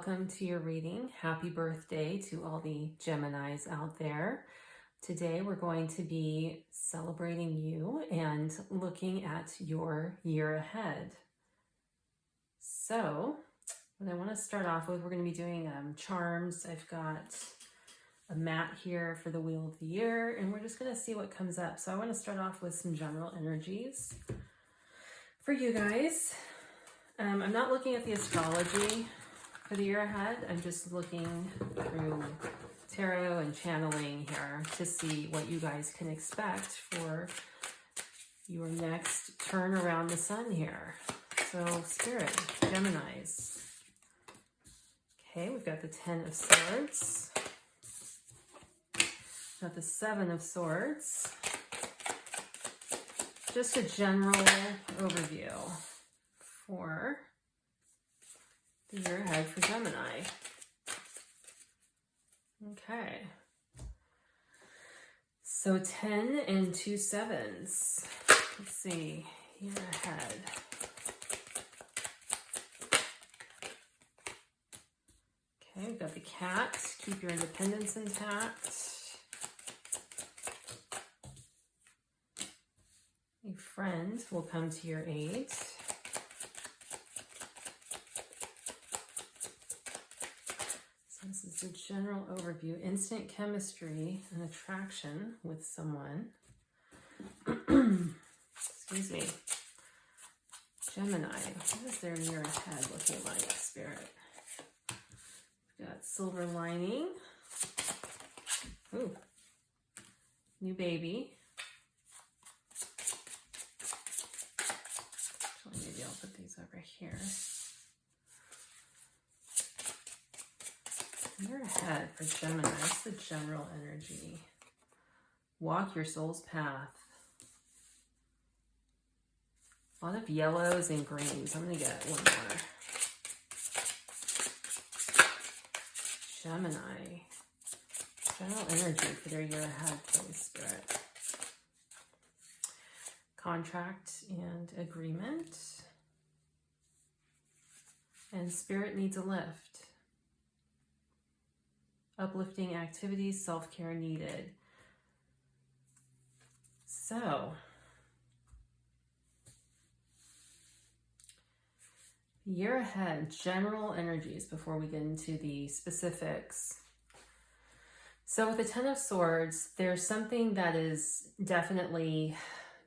welcome to your reading. Happy birthday to all the Geminis out there. Today we're going to be celebrating you and looking at your year ahead. So what I want to start off with, we're going to be doing charms. I've got a mat here for the Wheel of the Year, and we're just going to see what comes up. So I want to start off with some general energies for you guys. I'm not looking at the astrology for the year ahead. I'm just looking through tarot and channeling here to see what you guys can expect for your next turn around the sun here. So Spirit, Geminis. Okay, we've got the Ten of Swords. Got the Seven of Swords. Just a general overview for the year ahead for Gemini. Okay. So 10 and 2 sevens. Let's see, year ahead. Okay, we've got the Cat. Keep your independence intact. A friend will come to your aid. So this is the general overview. Instant chemistry and attraction with someone. Excuse me. Gemini, what is their year ahead looking like, Spirit? We've got silver lining. Ooh. New baby. Maybe I'll put these over here. Year ahead for Gemini, that's the general energy. Walk your soul's path. A lot of yellows and greens. I'm going to get one more. Gemini. General energy for their year ahead, please, Spirit. Contract and agreement. And Spirit needs a lift. Uplifting activities, self-care needed. So, year ahead, general energies before we get into the specifics. So with the Ten of Swords, there's something that is definitely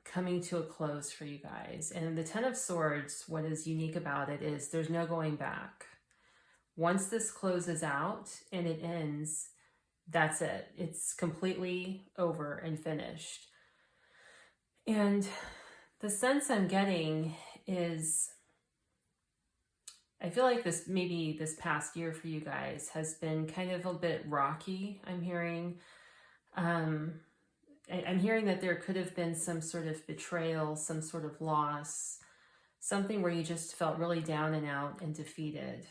coming to a close for you guys. And the Ten of Swords, what is unique about it is there's no going back. Once this closes out and it ends, that's it. It's completely over and finished. And the sense I'm getting is, I feel like maybe this past year for you guys has been kind of a bit rocky, I'm hearing. I'm hearing that there could have been some sort of betrayal, some sort of loss, something where you just felt really down and out and defeated.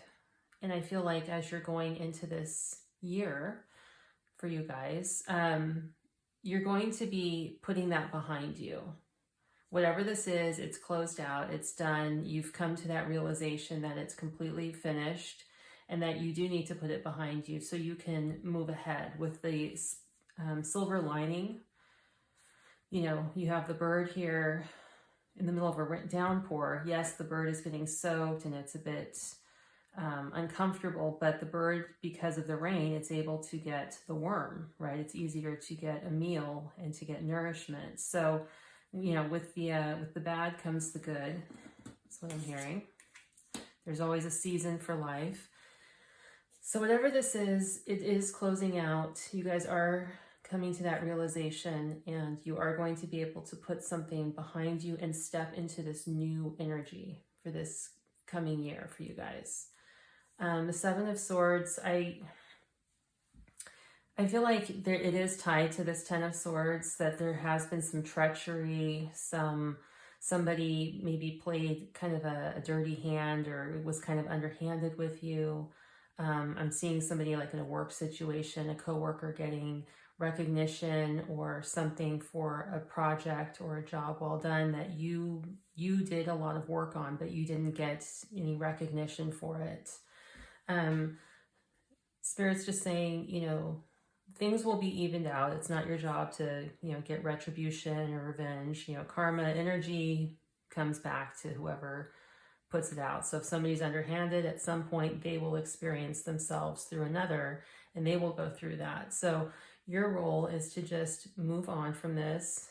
And I feel like as you're going into this year for you guys, you're going to be putting that behind you. Whatever this is, it's closed out, it's done. You've come to that realization that it's completely finished and that you do need to put it behind you so you can move ahead with the silver lining. You know, you have the bird here in the middle of a downpour. Yes, the bird is getting soaked and it's a bit uncomfortable, but the bird, because of the rain, it's able to get the worm, right? It's easier to get a meal and to get nourishment. So, you know, with the bad comes the good. That's what I'm hearing. There's always a season for life. So whatever this is, it is closing out. You guys are coming to that realization, and you are going to be able to put something behind you and step into this new energy for this coming year for you guys. The Seven of Swords, I feel like it is tied to this Ten of Swords, that there has been some treachery, somebody maybe played kind of a dirty hand or was kind of underhanded with you. I'm seeing somebody like in a work situation, a coworker getting recognition or something for a project or a job well done that you did a lot of work on, but you didn't get any recognition for it. Um, Spirit's just saying, things will be evened out. It's not your job to, get retribution or revenge. Karma energy comes back to whoever puts it out. So if somebody's underhanded, at some point they will experience themselves through another, and they will go through that. So your role is to just move on from this,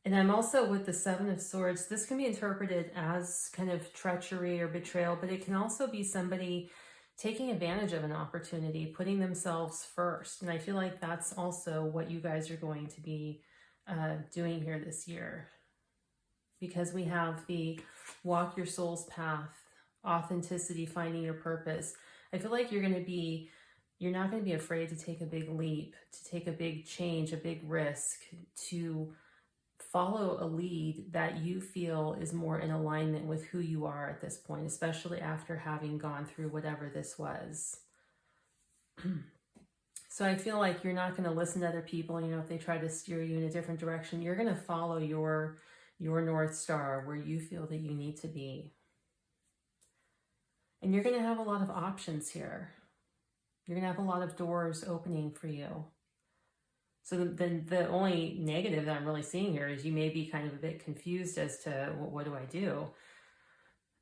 and I'm also with the Seven of Swords. This can be interpreted as kind of treachery or betrayal, but it can also be somebody taking advantage of an opportunity, putting themselves first. And I feel like that's also what you guys are going to be doing here this year. Because we have the walk your soul's path, authenticity, finding your purpose. I feel like you're not going to be afraid to take a big leap, to take a big change, a big risk, to follow a lead that you feel is more in alignment with who you are at this point, especially after having gone through whatever this was. So I feel like you're not going to listen to other people, if they try to steer you in a different direction. You're going to follow your North Star, where you feel that you need to be. And you're going to have a lot of options here. You're going to have a lot of doors opening for you. So then the only negative that I'm really seeing here is you may be kind of a bit confused as to, well, what do I do?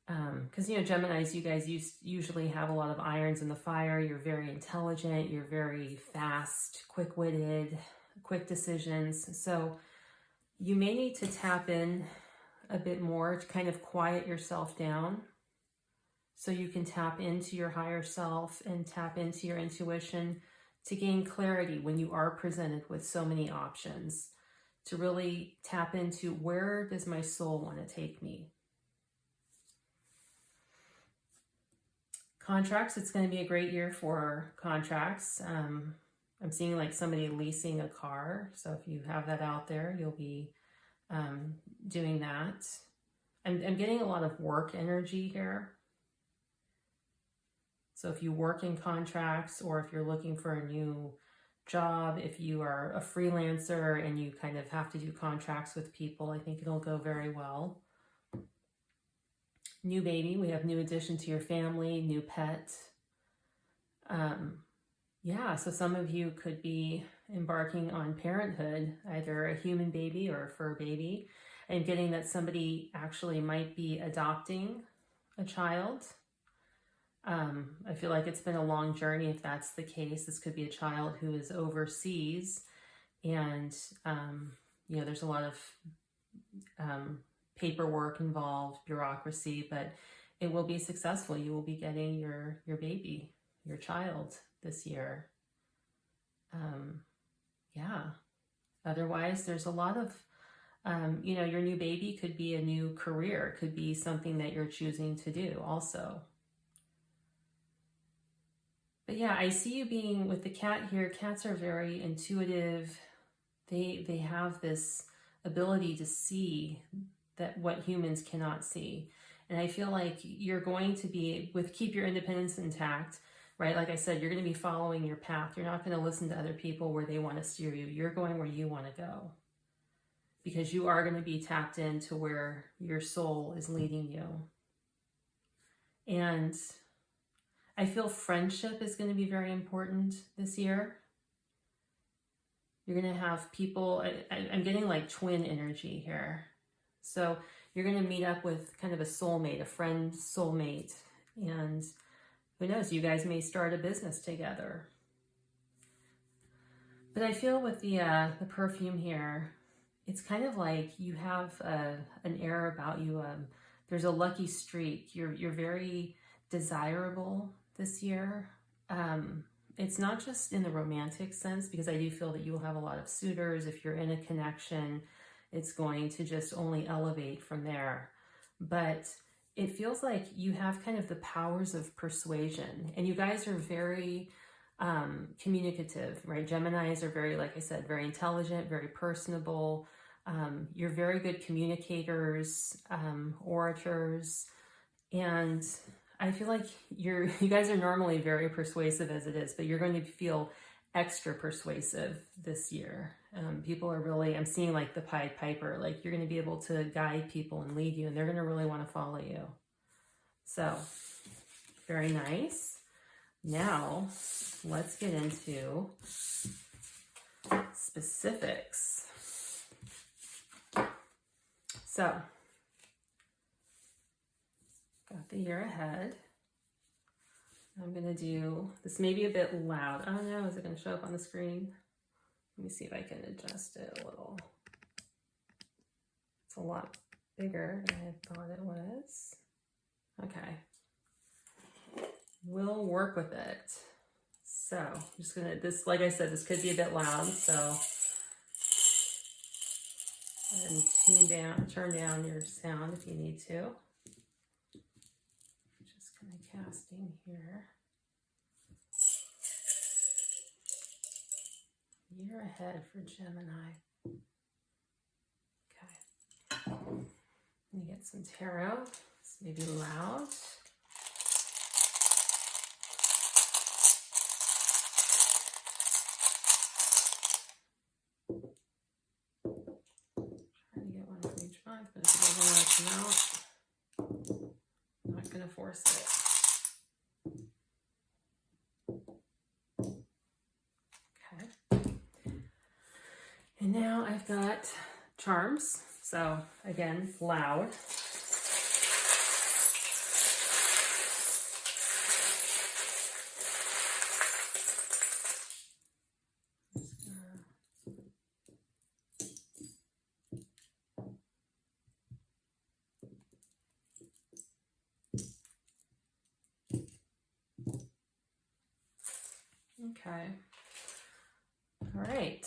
Because, Geminis, you guys usually have a lot of irons in the fire. You're very intelligent. You're very fast, quick-witted, quick decisions. So you may need to tap in a bit more to kind of quiet yourself down so you can tap into your higher self and tap into your intuition to gain clarity when you are presented with so many options, to really tap into, where does my soul want to take me? Contracts, it's going to be a great year for contracts. I'm seeing like somebody leasing a car. So if you have that out there, you'll be doing that. I'm getting a lot of work energy here. So if you work in contracts, or if you're looking for a new job, if you are a freelancer and you kind of have to do contracts with people, I think it'll go very well. New baby, we have new addition to your family, new pet. So some of you could be embarking on parenthood, either a human baby or a fur baby, and getting that somebody actually might be adopting a child. I feel like it's been a long journey if that's the case. This could be a child who is overseas, and there's a lot of paperwork involved, bureaucracy, but it will be successful. You will be getting your baby, your child this year. Otherwise, there's a lot of, your new baby could be a new career, could be something that you're choosing to do also. But yeah, I see you being with the cat here. Cats are very intuitive. They have this ability to see that what humans cannot see. And I feel like you're going to be, keep your independence intact, right? Like I said, you're going to be following your path. You're not going to listen to other people where they want to steer you. You're going where you want to go, because you are going to be tapped into where your soul is leading you. And I feel friendship is going to be very important this year. You're going to have people, I'm getting like twin energy here. So you're going to meet up with kind of a soulmate, a friend soulmate, and who knows, you guys may start a business together. But I feel with the perfume here, it's kind of like you have an air about you. There's a lucky streak. You're very desirable this year. It's not just in the romantic sense, because I do feel that you will have a lot of suitors. If you're in a connection, it's going to just only elevate from there. But it feels like you have kind of the powers of persuasion, and you guys are very communicative, right? Geminis are very, like I said, very intelligent, very personable. You're very good communicators, orators, and I feel like you guys are normally very persuasive as it is, but you're going to feel extra persuasive this year. People are really, I'm seeing like the Pied Piper, like you're going to be able to guide people and lead you, and they're going to really want to follow you. So, very nice. Now, let's get into specifics. So, got the year ahead. I'm going to do, this may be a bit loud. I don't know, is it going to show up on the screen? Let me see if I can adjust it a little. It's a lot bigger than I thought it was. Okay. We'll work with it. So I'm just going to, this, like I said, this could be a bit loud. So and turn down your sound if you need to. Just kind of casting here. Year ahead for Gemini. Okay. Let me get some tarot. This may be loud. Trying to get one for each month, but if it doesn't work out, I'm not going to force it. And now I've got charms. So again, loud. Okay. All right.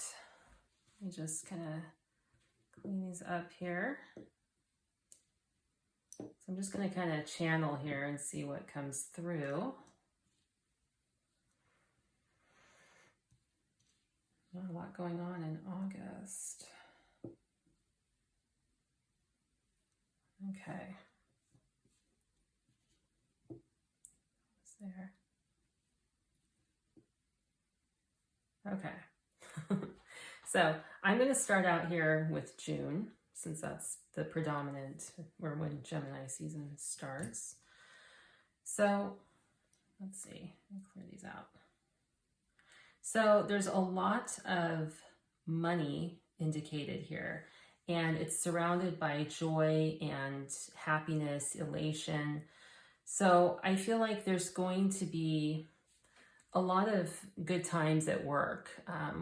Let me just kind of clean these up here. So I'm just going to kind of channel here and see what comes through. Not a lot going on in August. Okay. What's there? Okay. So I'm going to start out here with June, since that's the predominant, or when Gemini season starts. So let's see, let me clear these out. So there's a lot of money indicated here, and it's surrounded by joy and happiness, elation. So I feel like there's going to be a lot of good times at work.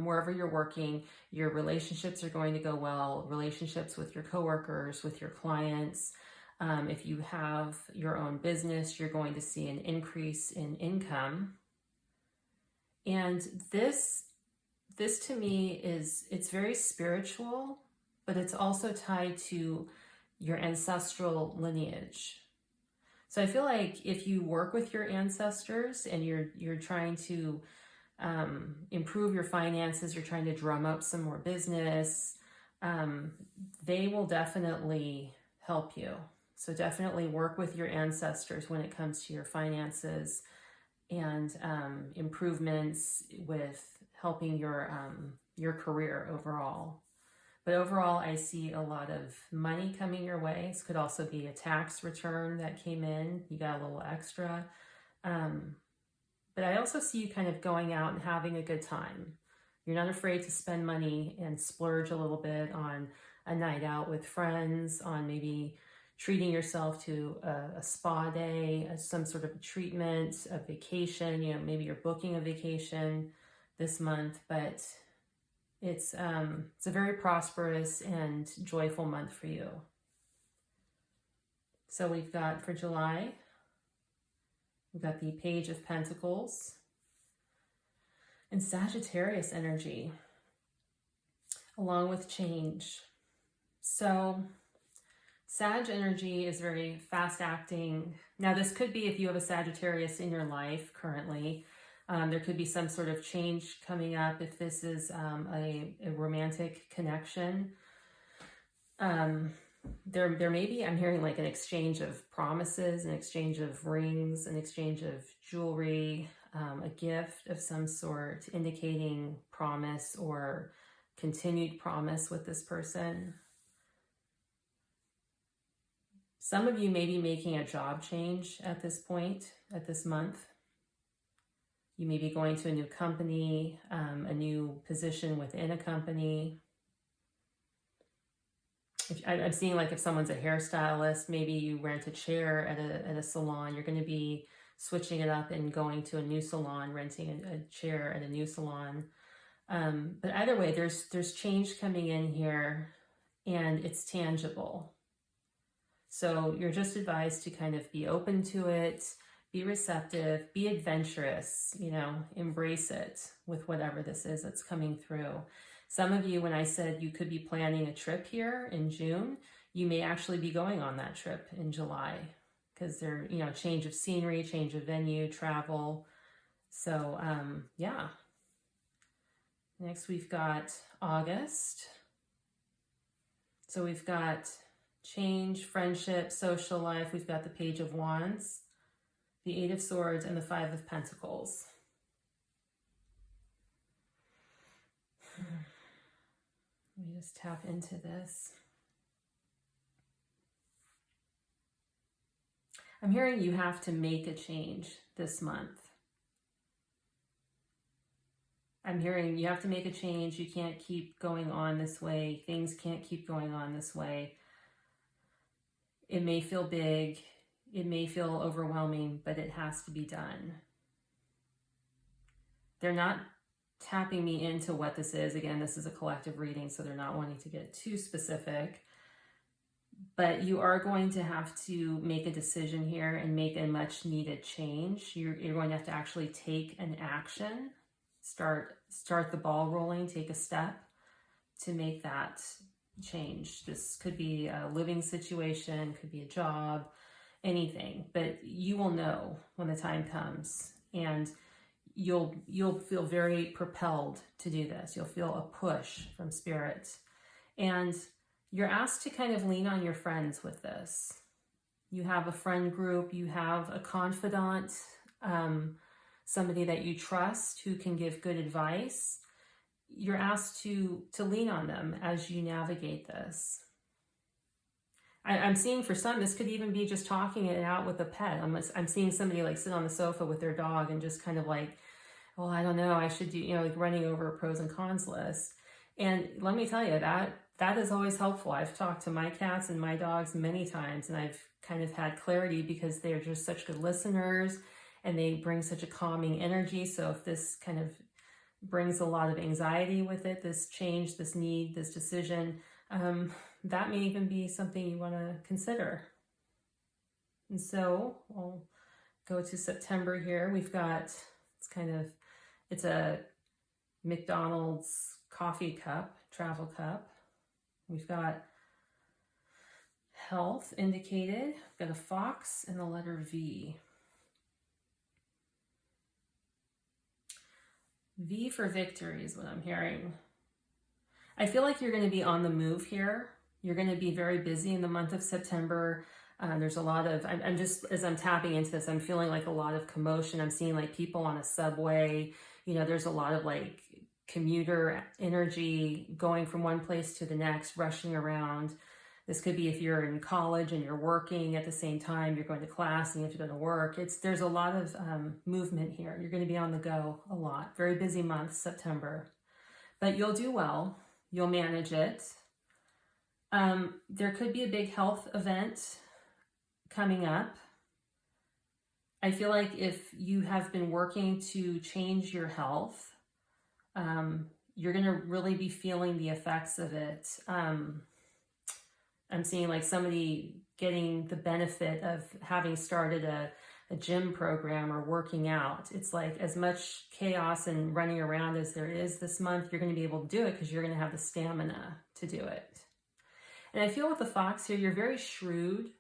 Wherever you're working, your relationships are going to go well, relationships with your coworkers, with your clients. If you have your own business, you're going to see an increase in income. And this to me it's very spiritual, but it's also tied to your ancestral lineage. So I feel like if you work with your ancestors and you're trying to improve your finances, you're trying to drum up some more business, they will definitely help you. So definitely work with your ancestors when it comes to your finances and improvements with helping your career overall. But overall, I see a lot of money coming your way. This could also be a tax return that came in. You got a little extra. But I also see you kind of going out and having a good time. You're not afraid to spend money and splurge a little bit on a night out with friends, on maybe treating yourself to a spa day, some sort of a treatment, a vacation. You know, maybe you're booking a vacation this month, but it's a very prosperous and joyful month for you. So we've got for July, we've got the Page of Pentacles and Sagittarius energy, along with change. So Sag energy is very fast acting. Now this could be if you have a Sagittarius in your life currently. There could be some sort of change coming up if this is a romantic connection. There may be, I'm hearing like an exchange of promises, an exchange of rings, an exchange of jewelry, a gift of some sort indicating promise or continued promise with this person. Some of you may be making a job change at this point, at this month. You may be going to a new company, a new position within a company. I'm seeing like if someone's a hairstylist, maybe you rent a chair at a salon, you're going to be switching it up and going to a new salon, renting a chair at a new salon. But either way, there's change coming in here and it's tangible. So you're just advised to kind of be open to it, be receptive, be adventurous, embrace it with whatever this is that's coming through. Some of you, when I said you could be planning a trip here in June, you may actually be going on that trip in July because they're, change of scenery, change of venue, travel. So, yeah. Next, we've got August. So we've got change, friendship, social life. We've got the Page of Wands, the Eight of Swords, and the Five of Pentacles. Let me just tap into this. I'm hearing you have to make a change this month. I'm hearing you have to make a change. You can't keep going on this way. Things can't keep going on this way. It may feel big. It may feel overwhelming, but it has to be done. They're not tapping me into what this is. Again, this is a collective reading, so they're not wanting to get too specific. But you are going to have to make a decision here and make a much needed change. You're going to have to actually take an action, start the ball rolling, take a step to make that change. This could be a living situation, could be a job, anything, but you will know when the time comes, and you'll feel very propelled to do this. You'll feel a push from spirit, and you're asked to kind of lean on your friends with this. You have a friend group, you have a confidant, somebody that you trust who can give good advice. You're asked to lean on them as you navigate this. I'm seeing for some, this could even be just talking it out with a pet. I'm seeing somebody like sit on the sofa with their dog and just kind of like, well, I don't know, I should do, like running over a pros and cons list. And let me tell you, that is always helpful. I've talked to my cats and my dogs many times, and I've kind of had clarity because they're just such good listeners and they bring such a calming energy. So if this kind of brings a lot of anxiety with it, this change, this need, this decision, that may even be something you want to consider. And so we'll go to September here. We've got, it's a McDonald's coffee cup, travel cup. We've got health indicated. We've got a fox and the letter V. V for victory is what I'm hearing. I feel like you're going to be on the move here. You're going to be very busy in the month of September. There's a lot of, I'm just, as I'm tapping into this, I'm feeling like a lot of commotion. I'm seeing like people on a subway, there's a lot of like commuter energy going from one place to the next, rushing around. This could be if you're in college and you're working at the same time, you're going to class and you have to go to work. There's a lot of movement here. You're going to be on the go a lot. Very busy month, September. But you'll do well. You'll manage it. There could be a big health event coming up. I feel like if you have been working to change your health, you're going to really be feeling the effects of it. I'm seeing like somebody getting the benefit of having started a gym program or working out. It's like as much chaos and running around as there is this month, you're going to be able to do it because you're going to have the stamina to do it. And I feel with the fox here, you're very shrewd.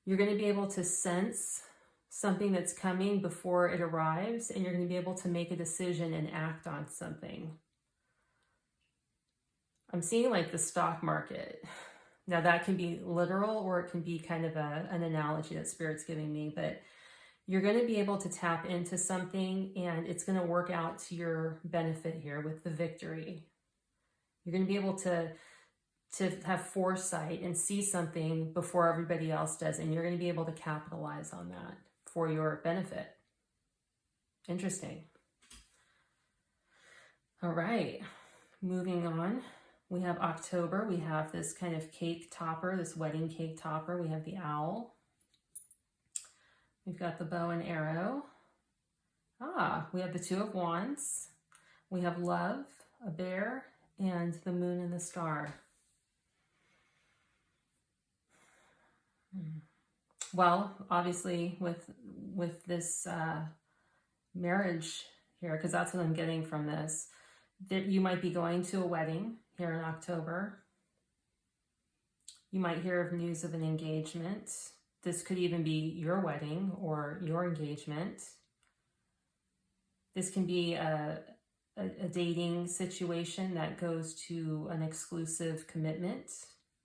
You're going to be able to sense something that's coming before it arrives, and you're going to be able to make a decision and act on something. I'm seeing like the stock market. Now that can be literal or it can be kind of an analogy that Spirit's giving me, but you're going to be able to tap into something and it's going to work out to your benefit here with the victory. You're going to be able to to have foresight and see something before everybody else does, and you're going to be able to capitalize on that for your benefit. Interesting. All right, moving on. We have October. We have this kind of cake topper, this wedding cake topper. We have the owl. We've got the bow and arrow. We have the Two of Wands. We have love, a bear, and the moon and the star. Well, obviously with this marriage here, because that's what I'm getting from this, that you might be going to a wedding here in October. You might hear of news of an engagement. This could even be your wedding or your engagement. This can be a dating situation that goes to an exclusive commitment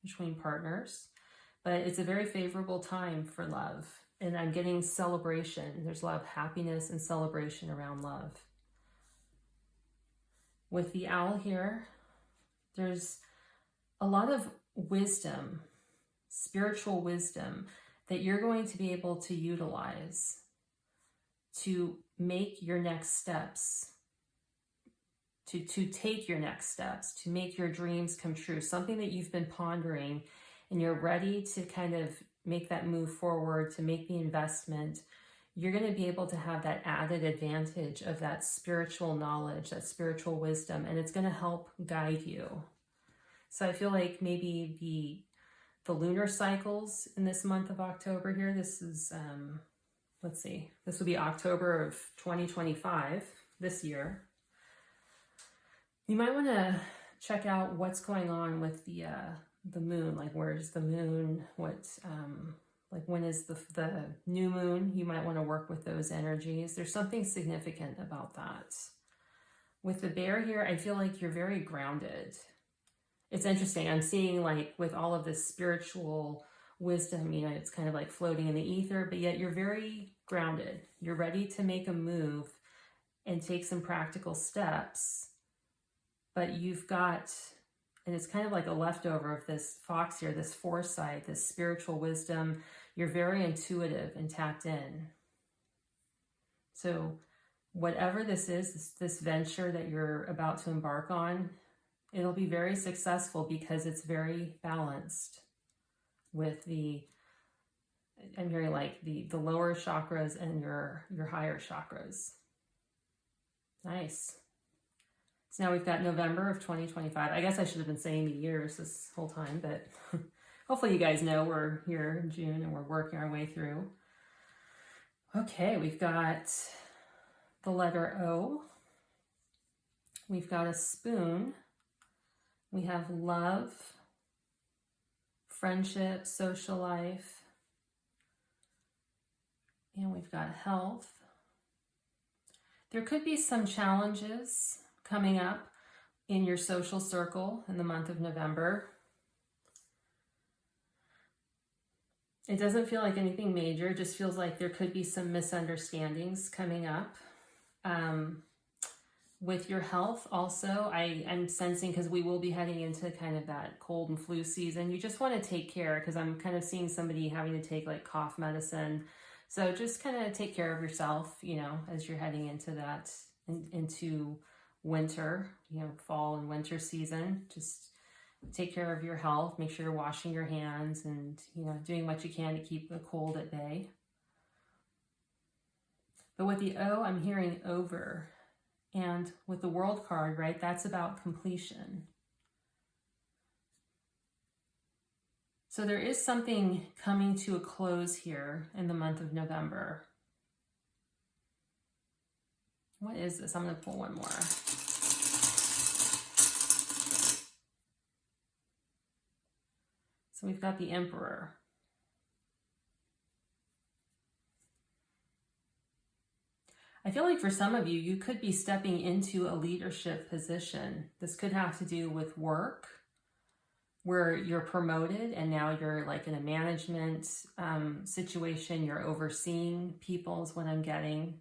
between partners. But it's a very favorable time for love. And I'm getting celebration. There's a lot of happiness and celebration around love. With the owl here, there's a lot of wisdom, spiritual wisdom, that you're going to be able to utilize to make your next steps, to take your next steps, to make your dreams come true. Something that you've been pondering and you're ready to kind of make that move forward, to make the investment. You're going to be able to have that added advantage of that spiritual knowledge, that spiritual wisdom, and it's going to help guide you. So I feel like maybe the lunar cycles in this month of October here, this is, let's see, this will be October of 2025, this year. You might want to check out what's going on with the moon, like where's the moon, like when is the new moon. You might want to work with those energies. There's something significant about that. With the bear here, I feel like you're very grounded. It's interesting. I'm seeing like with all of this spiritual wisdom, you know, it's kind of like floating in the ether, but yet you're very grounded. You're ready to make a move and take some practical steps, but you've got, and it's kind of like a leftover of this fox here, this foresight, this spiritual wisdom. You're very intuitive and tapped in. So whatever this is, this venture that you're about to embark on, it'll be very successful because it's very balanced with I'm hearing like the lower chakras and your higher chakras. Nice. So now we've got November of 2025. I guess I should have been saying the years this whole time, but hopefully you guys know we're here in June and we're working our way through. Okay, we've got the letter O. We've got a spoon. We have love, friendship, social life, and we've got health. There could be some challenges coming up in your social circle in the month of November. It doesn't feel like anything major. It just feels like there could be some misunderstandings coming up. With your health also, I'm sensing, because we will be heading into kind of that cold and flu season, you just want to take care, because I'm kind of seeing somebody having to take like cough medicine. So just kind of take care of yourself, you know, as you're heading into that, into winter, you know, fall and winter season. Just take care of your health, make sure you're washing your hands and, you know, doing what you can to keep the cold at bay. But with the O, I'm hearing over. And with the World card, right, that's about completion. So there is something coming to a close here in the month of November. What is this? I'm going to pull one more. So we've got the Emperor. I feel like for some of you, you could be stepping into a leadership position. This could have to do with work, where you're promoted and now you're like in a management situation. You're overseeing people is what I'm getting.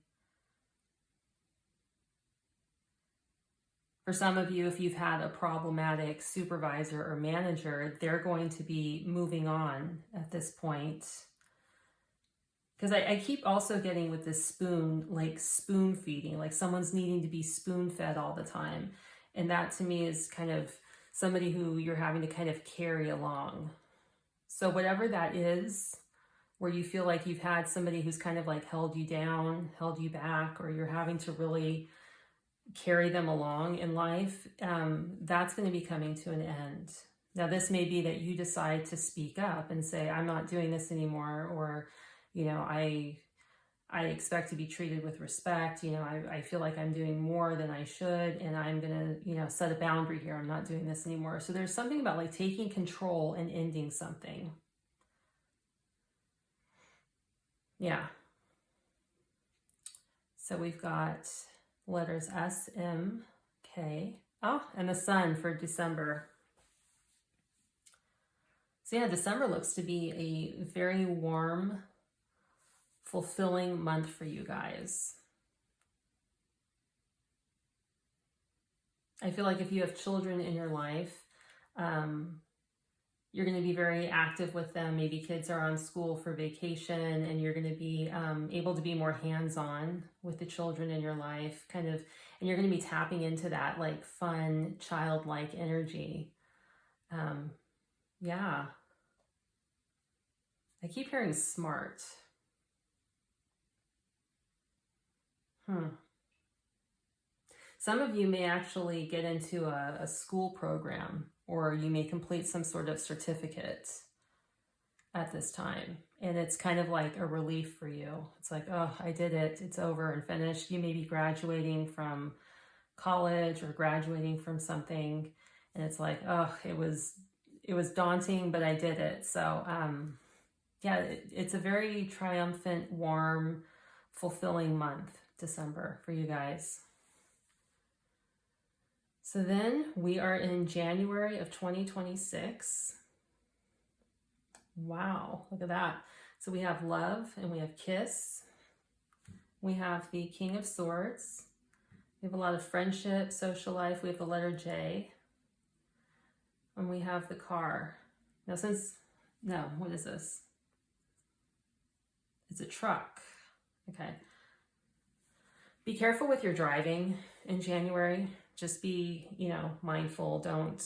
For some of you, if you've had a problematic supervisor or manager, they're going to be moving on at this point. Because I keep also getting with this spoon, like spoon feeding, like someone's needing to be spoon fed all the time. And that to me is kind of somebody who you're having to kind of carry along. So whatever that is, where you feel like you've had somebody who's kind of like held you down, held you back, or you're having to really carry them along in life, that's going to be coming to an end. Now, this may be that you decide to speak up and say, I'm not doing this anymore, or, you know, I expect to be treated with respect. You know, I feel like I'm doing more than I should, and I'm going to, you know, set a boundary here. I'm not doing this anymore. So there's something about like taking control and ending something. Yeah. So we've got letters S, M, K. Oh, and the sun for December. So yeah, December looks to be a very warm, fulfilling month for you guys. I feel like if you have children in your life, you're going to be very active with them. Maybe kids are on school for vacation, and you're going to be able to be more hands-on with the children in your life, kind of, and you're going to be tapping into that like fun, childlike energy. Yeah. I keep hearing smart. Some of you may actually get into a school program, or you may complete some sort of certificate at this time. And it's kind of like a relief for you. It's like, oh, I did it. It's over and finished. You may be graduating from college or graduating from something. And it's like, oh, it was daunting, but I did it. So yeah, it's a very triumphant, warm, fulfilling month, December, for you guys. So then we are in January of 2026. Wow, look at that. So we have love, and we have kiss. We have the King of Swords. We have a lot of friendship, social life. We have the letter J. And we have the car. Now what is this? It's a truck. Okay. Be careful with your driving in January. Just be, you know, mindful. Don't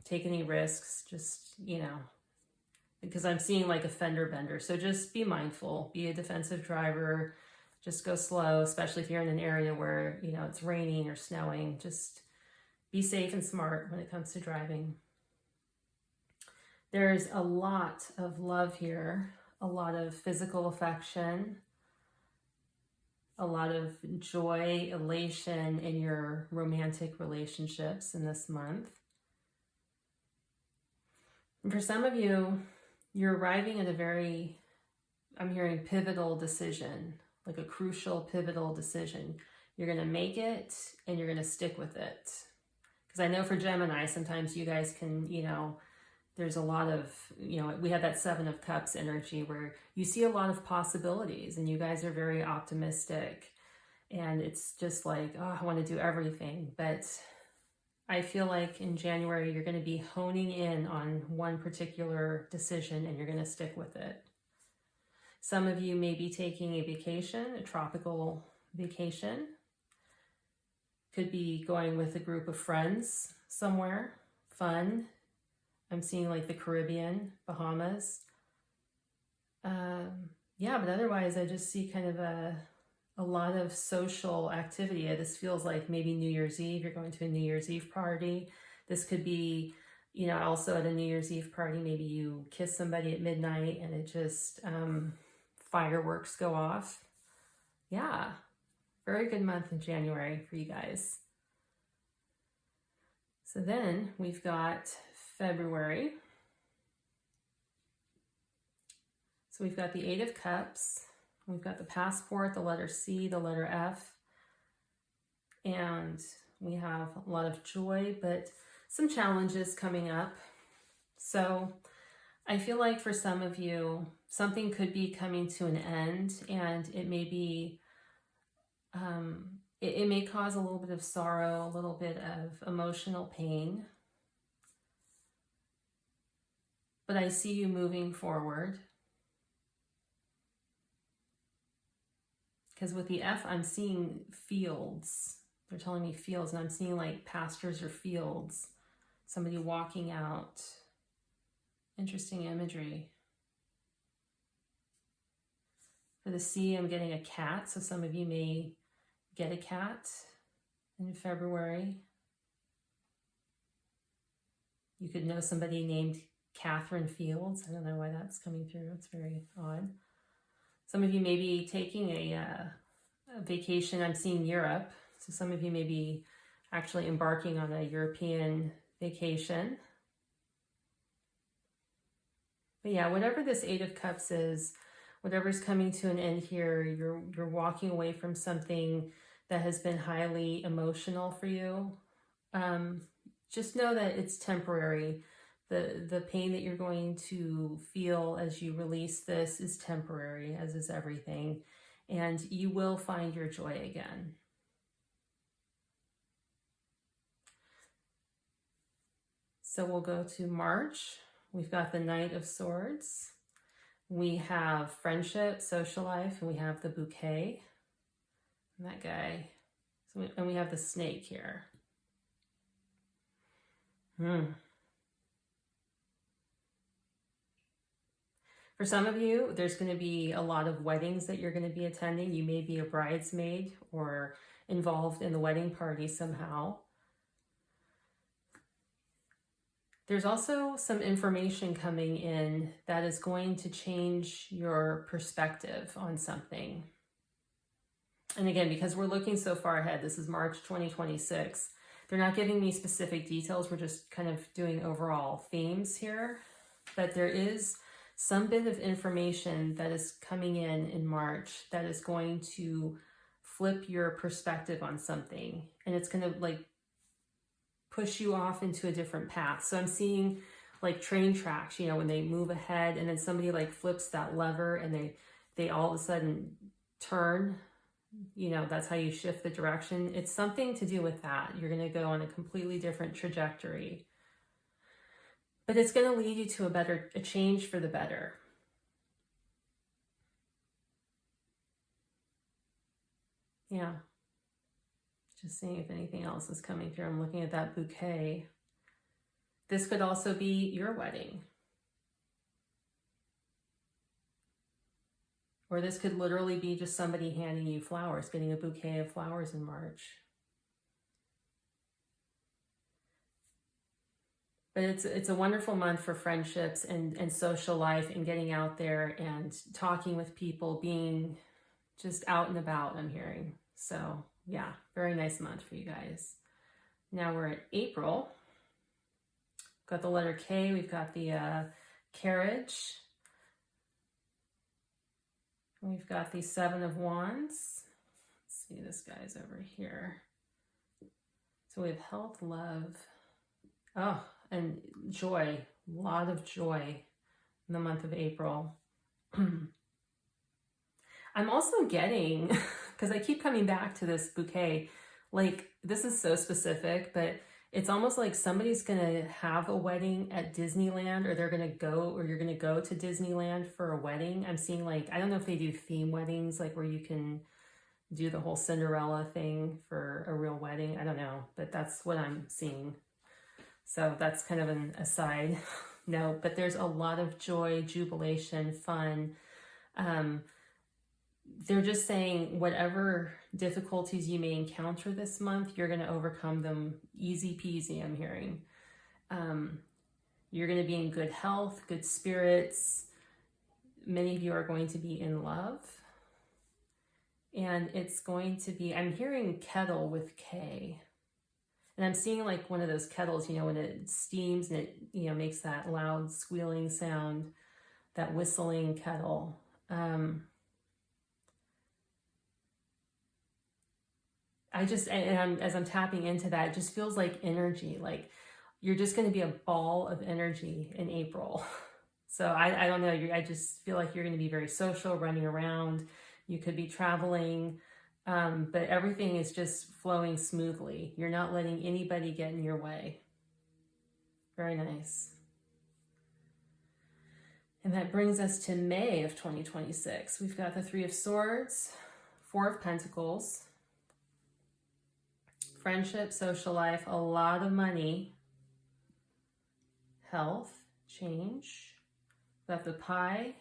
take any risks. Just, you know, because I'm seeing like a fender bender. So just be mindful. Be a defensive driver. Just go slow, especially if you're in an area where, you know, it's raining or snowing. Just be safe and smart when it comes to driving. There's a lot of love here, a lot of physical affection, a lot of joy, elation in your romantic relationships in this month. And for some of you, you're arriving at a very, I'm hearing pivotal decision, like a crucial pivotal decision. You're going to make it, and you're going to stick with it. Because I know for Gemini, sometimes you guys can, you know, there's a lot of, you know, we have that 7 of Cups energy where you see a lot of possibilities, and you guys are very optimistic, and it's just like, oh, I want to do everything. But I feel like in January, you're going to be honing in on one particular decision, and you're going to stick with it. Some of you may be taking a vacation, a tropical vacation. Could be going with a group of friends somewhere, fun. I'm seeing like the Caribbean, Bahamas. Yeah, but otherwise I just see kind of a lot of social activity. This feels like maybe New Year's Eve, you're going to a New Year's Eve party. This could be, you know, also at a New Year's Eve party, maybe you kiss somebody at midnight and it just, fireworks go off. Yeah, very good month in January for you guys. So then we've got February. So we've got the 8 of Cups. We've got the passport, the letter C, the letter F. And we have a lot of joy, but some challenges coming up. So I feel like for some of you, something could be coming to an end, and it may be it may cause a little bit of sorrow, a little bit of emotional pain. But I see you moving forward. Because with the F, I'm seeing fields. They're telling me fields, and I'm seeing like pastures or fields. Somebody walking out. Interesting imagery. For the C, I'm getting a cat. So some of you may get a cat in February. You could know somebody named Catherine Fields. I don't know why that's coming through. It's very odd. Some of you may be taking a vacation. I'm seeing Europe. So some of you may be actually embarking on a European vacation. But yeah, whatever this Eight of Cups is, whatever's coming to an end here, you're walking away from something that has been highly emotional for you. Just know that it's temporary. The pain that you're going to feel as you release this is temporary, as is everything. And you will find your joy again. So we'll go to March. We've got the Knight of Swords. We have friendship, social life, and we have the bouquet. And that guy. And we have the snake here. For some of you, there's going to be a lot of weddings that you're going to be attending. You may be a bridesmaid or involved in the wedding party somehow. There's also some information coming in that is going to change your perspective on something. And again, because we're looking so far ahead, this is March 2026. They're not giving me specific details. We're just kind of doing overall themes here. But there is some bit of information that is coming in March that is going to flip your perspective on something. And it's going to like push you off into a different path. So I'm seeing like train tracks, you know, when they move ahead and then somebody like flips that lever and they all of a sudden turn, you know, that's how you shift the direction. It's something to do with that. You're going to go on a completely different trajectory. But it's going to lead you to a change for the better. Yeah. Just seeing if anything else is coming through. I'm looking at that bouquet. This could also be your wedding. Or this could literally be just somebody handing you flowers, getting a bouquet of flowers in March. But it's a wonderful month for friendships and social life and getting out there and talking with people, being just out and about, I'm hearing. So yeah, very nice month for you guys. Now we're at April. Got the letter K. We've got the carriage. We've got the Seven of Wands. Let's see, this guy's over here. So we have health, love. Oh, and joy. A lot of joy in the month of April. I'm also getting, because I keep coming back to this bouquet, like this is so specific, but it's almost like somebody's going to have a wedding at Disneyland, or they're going to go, or you're going to go to Disneyland for a wedding. I'm seeing like, I don't know if they do theme weddings, like where you can do the whole Cinderella thing for a real wedding. I don't know, but that's what I'm seeing. So that's kind of an aside note, but there's a lot of joy, jubilation, fun. They're just saying whatever difficulties you may encounter this month, you're going to overcome them easy peasy, I'm hearing. You're going to be in good health, good spirits. Many of you are going to be in love. And it's going to be, I'm hearing kettle with K. And I'm seeing like one of those kettles, you know, when it steams and it, you know, makes that loud squealing sound, that whistling kettle. As I'm tapping into that, it just feels like energy, like you're just going to be a ball of energy in April. So I don't know, I just feel like you're going to be very social, running around. You could be traveling. But everything is just flowing smoothly. You're not letting anybody get in your way. Very nice. And that brings us to May of 2026. We've got the Three of Swords, Four of Pentacles, friendship, social life, a lot of money, health, change. We have the pie,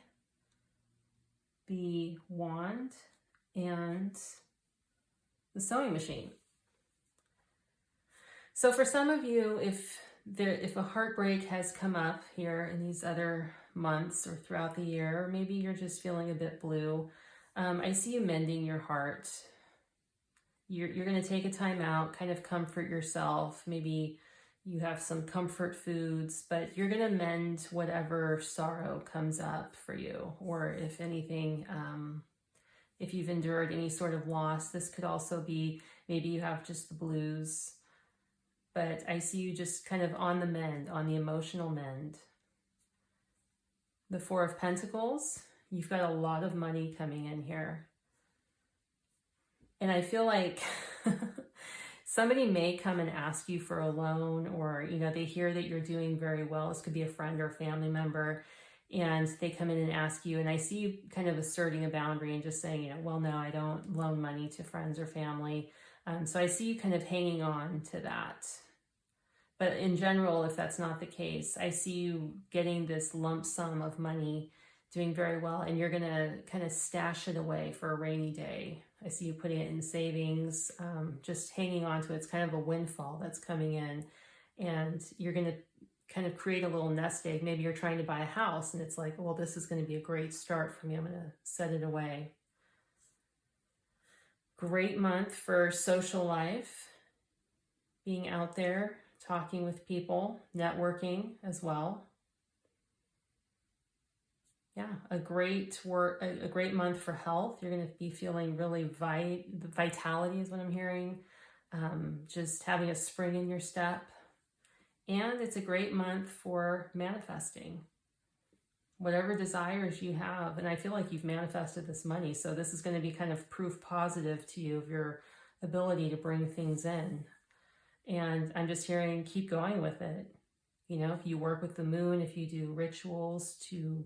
the wand, and the sewing machine. So for some of you, if a heartbreak has come up here in these other months or throughout the year, or maybe you're just feeling a bit blue, I see you mending your heart. You're going to take a time out, kind of comfort yourself. Maybe you have some comfort foods, but you're going to mend whatever sorrow comes up for you. Or if anything, if you've endured any sort of loss, this could also be, maybe you have just the blues. But I see you just kind of on the mend, on the emotional mend. The Four of Pentacles, you've got a lot of money coming in here. And I feel like somebody may come and ask you for a loan, or, you know, they hear that you're doing very well. This could be a friend or a family member, and they come in and ask you, and I see you kind of asserting a boundary and just saying, you know, well, no, I don't loan money to friends or family. So I see you kind of hanging on to that. But in general, if that's not the case, I see you getting this lump sum of money, doing very well, and you're going to kind of stash it away for a rainy day. I see you putting it in savings, just hanging on to it. It's kind of a windfall that's coming in, and you're going to kind of create a little nest egg. Maybe you're trying to buy a house, and it's like, well, this is going to be a great start for me. I'm going to set it away. Great month for social life, being out there, talking with people, networking as well. Yeah, a great month for health. You're going to be feeling really vitality is what I'm hearing. Just having a spring in your step. And it's a great month for manifesting whatever desires you have. And I feel like you've manifested this money. So this is going to be kind of proof positive to you of your ability to bring things in. And I'm just hearing, keep going with it. You know, if you work with the moon, if you do rituals to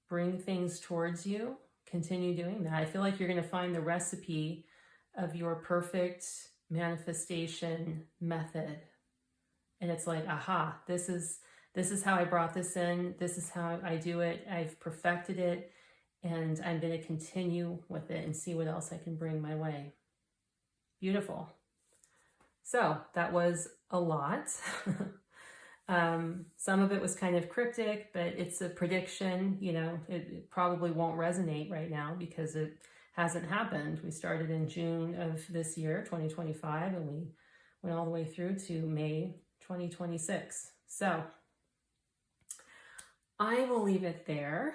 bring things towards you, continue doing that. I feel like you're going to find the recipe of your perfect manifestation method. And it's like, aha, this is how I brought this in. This is how I do it. I've perfected it. And I'm going to continue with it and see what else I can bring my way. Beautiful. So that was a lot. Some of it was kind of cryptic, but it's a prediction. You know, it probably won't resonate right now because it hasn't happened. We started in June of this year, 2025, and we went all the way through to May 2026. So I will leave it there.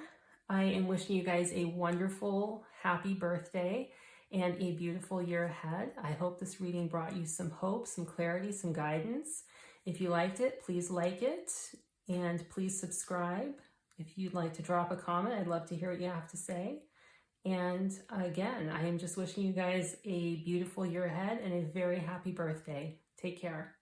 I am wishing you guys a wonderful, happy birthday and a beautiful year ahead. I hope this reading brought you some hope, some clarity, some guidance. If you liked it, please like it, and please subscribe. If you'd like to drop a comment, I'd love to hear what you have to say. And again, I am just wishing you guys a beautiful year ahead and a very happy birthday. Take care.